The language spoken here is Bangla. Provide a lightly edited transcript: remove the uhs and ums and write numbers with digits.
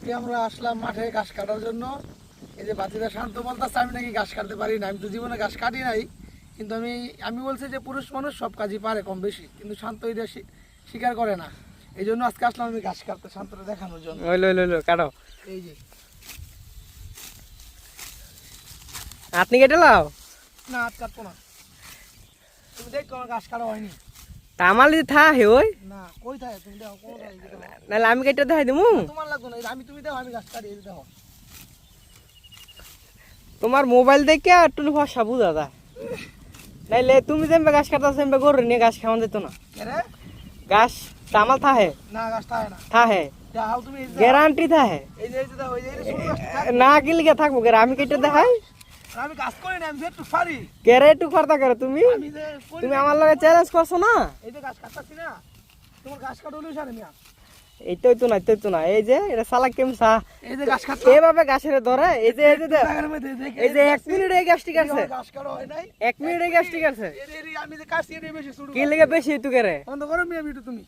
আজকে আমরা আসলাম মাঠে ঘাস কাটার জন্য। এই যে বাতিদা শান্ত বলতেছে আমি নাকি ঘাস কাটতে পারি না। আমি তো জীবনে ঘাস কাটি নাই, কিন্তু আমি বলছি যে পুরুষ মানুষ সব কাজই পারে কম বেশি, কিন্তু শান্ত এটা স্বীকার করে না। এই জন্য আজকে আসলাম আমি ঘাস কাটতে, শান্তটা দেখানোর জন্য। কাটো। এই যে আপনি কেটে লাও না, হাত কাটবো না। তুমি দেখো আমার ঘাস কাটা হয়নি। তা আমার যদি থা হে ওই না, কই থাকে তুমি দেখো, কোন থাকে দেখো। নাহলে আমি কেটে দেখাই দিমু। তোমার লাগবে না, আমি তুমি দেখো আমি ঘাস কাটি, এই যে দেখো। তোমার মোবাইল দেখে একটু ভাষা বুঝা যায়, নাইলে তুমি যেমবে গাছ কাটা সেমবে গরু নিয়ে গাছ খাওয়া যেত না। কে রে? গাছ তামাল থাহে না, ঘাস থাকে না। থাহে যাও তুমি, এই যে দেখো। গ্যারান্টি থাহে এই যে দেখো, এই যে ছোট গাছটা থাকে। না গিলগে থাকবো কেরে আমি কেটে দেখাই আর আমি কাজ করি না, আমি যে একটু পারি। কেরে একটু খরতা করে তুমি আমি যে করি তুমি না। আমার লগে চ্যালেঞ্জ করছো না। এই যে গাছ কাটতাছি না, তোমার গাছ কাটা হলেও সারে মিয়া। এইটাই তো না এই যে এটা সালা কেমসা এই যে গাছ কাটতা এইভাবে গাছের ধরে এই যে দেখ, জায়গার মধ্যে দেখ, এই যে 1 মিনিট এই গাছটি কাটছে, গাছ কাটা হয় নাই। 1 মিনিট এই গাছটি কাটছে আমি যে কাটছি এটা বেশি শুরু কি লেগে বেশি তুই কেরে বন্ধ করো মিয়া ভিডিও তুমি।